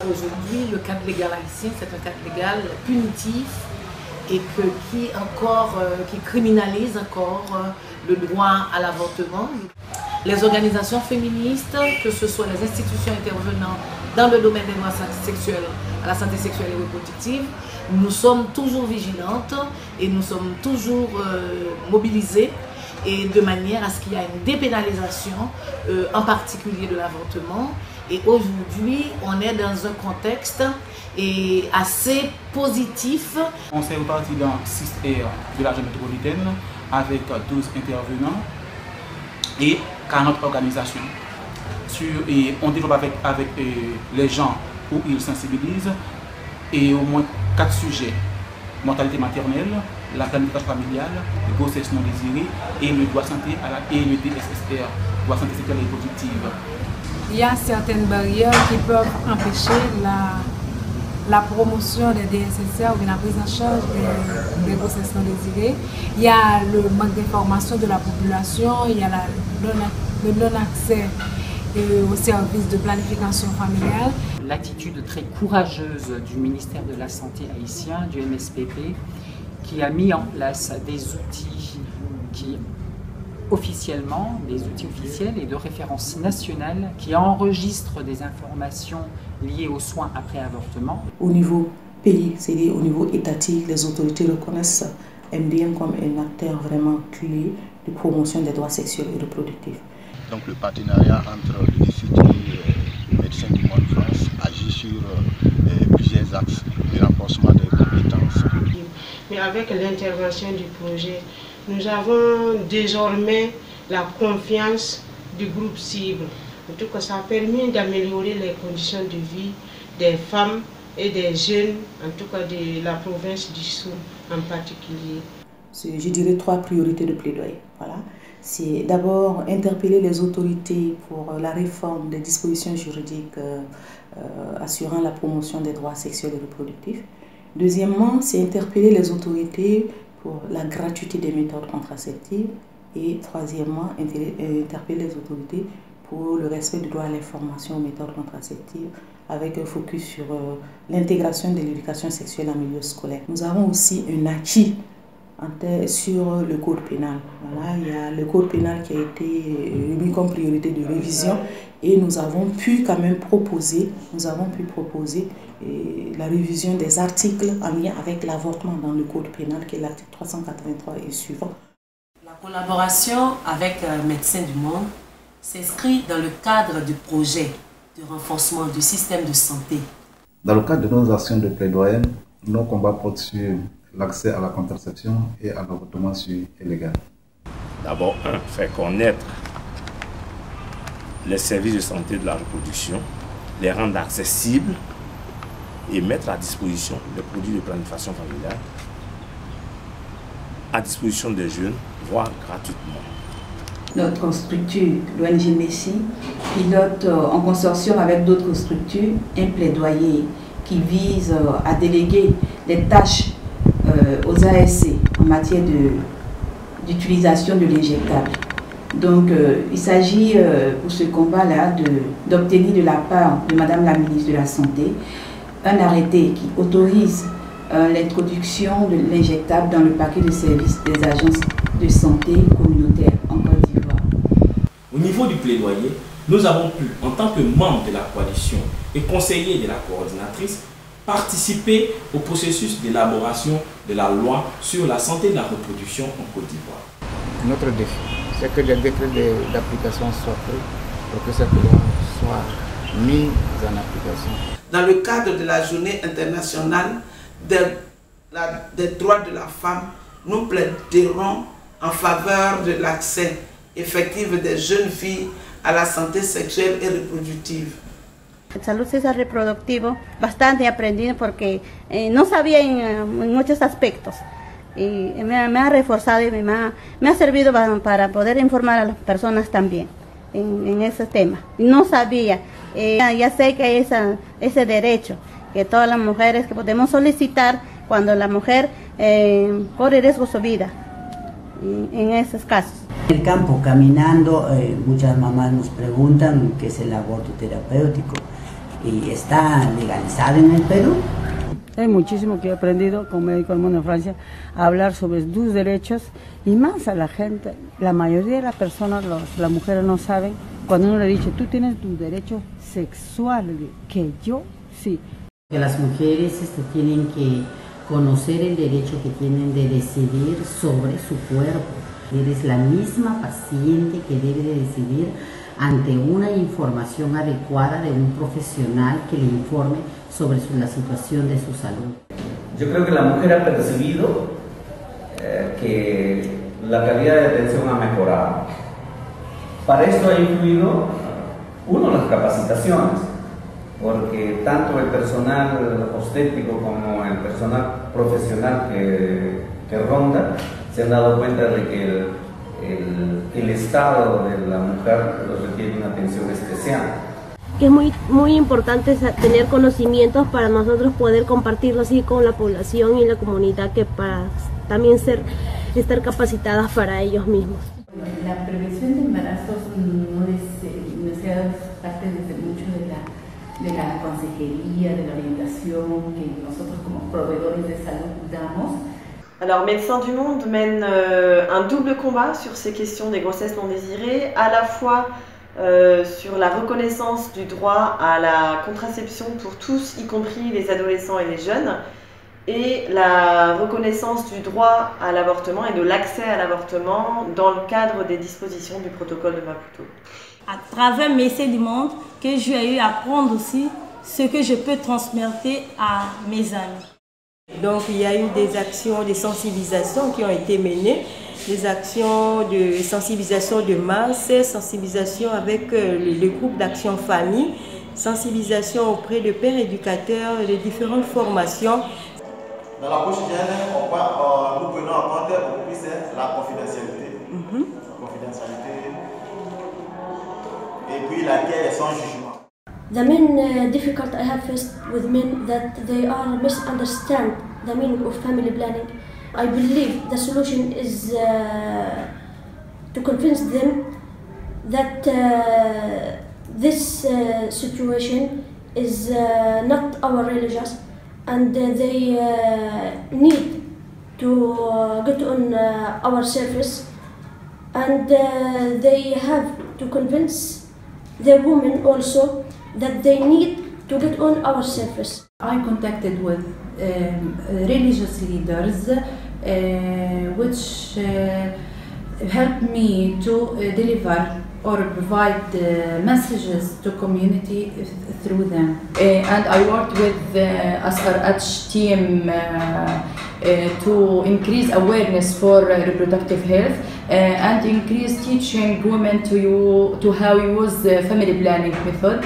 qu'aujourd'hui, le cadre légal haïtien, c'est un cadre légal punitif et qui criminalise encore le droit à l'avortement. Les organisations féministes, que ce soit les institutions intervenant dans le domaine des droits sexuels, à la santé sexuelle et reproductive, nous sommes toujours vigilantes et nous sommes toujours mobilisées, et de manière à ce qu'il y ait une dépénalisation, en particulier de l'avortement. Et aujourd'hui, on est dans un contexte assez positif. On s'est réparti dans 6 aires de la région métropolitaine avec 12 intervenants et 40 organisations. Et on développe avec les gens où ils sensibilisent et au moins 4 sujets: mortalité maternelle, la planification familiale, la grossesse non désirée et le droit santé et le DSSR, droit santé sexuelle et reproductive. Il y a certaines barrières qui peuvent empêcher la promotion des DSSR ou la prise en charge des grossesses non désirées. Il y a le manque d'information de la population, il y a le non-accès aux services de planification familiale. L'attitude très courageuse du ministère de la Santé haïtien, du MSPP, qui a mis en place des outils des outils officiels et de référence nationale qui enregistrent des informations liées aux soins après avortement. Au niveau pays, c'est-à-dire au niveau étatique, les autorités reconnaissent MDM comme un acteur vraiment clé de promotion des droits sexuels et reproductifs. Donc le partenariat entre l'Institut Médecins du Monde France agit sur plusieurs axes de renforcement des compétences. Mais avec l'intervention du projet, nous avons désormais la confiance du groupe cible. En tout cas, ça a permis d'améliorer les conditions de vie des femmes et des jeunes, en tout cas de la province du Sud en particulier. Je dirais 3 priorités de plaidoyer. Voilà. C'est d'abord interpeller les autorités pour la réforme des dispositions juridiques assurant la promotion des droits sexuels et reproductifs. Deuxièmement, c'est interpeller les autorités pour la gratuité des méthodes contraceptives. Et troisièmement, interpeller les autorités pour le respect du droit à l'information aux méthodes contraceptives avec un focus sur l'intégration de l'éducation sexuelle en milieu scolaire. Nous avons aussi un acquis sur le code pénal. Voilà, il y a le code pénal qui a été mis comme priorité de révision et nous avons pu quand même proposer la révision des articles en lien avec l'avortement dans le code pénal qui est l'article 383 et suivant. La collaboration avec Médecins du Monde s'inscrit dans le cadre du projet de renforcement du système de santé. Dans le cadre de nos actions de plaidoyer, nos combats portent sur l'accès à la contraception et à l'avortement sûr et légal. D'abord, faire connaître les services de santé de la reproduction, les rendre accessibles et mettre à disposition les produits de planification familiale à disposition des jeunes, voire gratuitement. Notre structure, l'ONG Messi, pilote en consortium avec d'autres structures un plaidoyer qui vise à déléguer les tâches aux ASC en matière d'utilisation de l'injectable. Donc il s'agit pour ce combat-là d'obtenir de la part de Madame la ministre de la Santé un arrêté qui autorise l'introduction de l'injectable dans le paquet de services des agences de santé communautaires en Côte d'Ivoire. Au niveau du plaidoyer, nous avons pu, en tant que membres de la coalition et conseillers de la coordinatrice, participer au processus d'élaboration de la loi sur la santé de la reproduction en Côte d'Ivoire. Notre défi, c'est que les décrets d'application soient pris pour que cette loi soit mise en application. Dans le cadre de la journée internationale des droits de la femme, nous plaiderons en faveur de l'accès effectif des jeunes filles a la santé sexuelle y reproductiva. Salud sexual reproductivo, bastante aprendido porque no sabía en muchos aspectos y me ha reforzado y me ha servido para poder informar a las personas también en ese tema. No sabía, ya sé que hay ese derecho que todas las mujeres que podemos solicitar cuando la mujer corre riesgo su vida en esos casos. En el campo, caminando, muchas mamás nos preguntan qué es el aborto terapéutico. y está legalizado en el Perú. Hay muchísimo que he aprendido con Médico del Mundo en Francia a hablar sobre tus derechos y más a la gente. La mayoría de las personas, las mujeres no saben, cuando uno le dice, tú tienes tus derechos sexuales, que yo sí. Que las mujeres tienen que conocer el derecho que tienen de decidir sobre su cuerpo. Eres la misma paciente que debe de decidir ante una información adecuada de un profesional que le informe sobre la situación de su salud. Yo creo que la mujer ha percibido que la calidad de atención ha mejorado. Para esto ha influido, uno, las capacitaciones, porque tanto el personal obstétrico como el personal profesional que ronda se han dado cuenta de que el estado de la mujer requiere una atención especial. Que es muy importante tener conocimientos para nosotros poder compartirlo así con la población y la comunidad, que para también estar capacitadas para ellos mismos. La prevención de embarazos no se ha parte desde mucho de la consejería, de la orientación que nosotros como proveedores de salud damos. Alors Médecins du Monde mène un double combat sur ces questions des grossesses non désirées, à la fois sur la reconnaissance du droit à la contraception pour tous, y compris les adolescents et les jeunes, et la reconnaissance du droit à l'avortement et de l'accès à l'avortement dans le cadre des dispositions du protocole de Maputo. À travers Médecins du Monde, que j'ai eu à apprendre aussi ce que je peux transmettre à mes amis. Donc il y a eu des actions de sensibilisation qui ont été menées, des actions de sensibilisation de masse, sensibilisation avec le groupe d'action famille, sensibilisation auprès de pères éducateurs, de différentes formations. Dans la quotidienne, nous prenons en compte beaucoup plus la confidentialité. Et puis laquelle est sans jugement. The main difficulty I have faced with men that they are misunderstand the meaning of family planning. I believe the solution is to convince them that this situation is not our religious, and they need to get on our service, and they have to convince the women also that they need to get on our service. I contacted with religious leaders which helped me to deliver or provide messages to community through them. And I worked with SRH team to increase awareness for reproductive health and increase teaching women to how use the family planning method.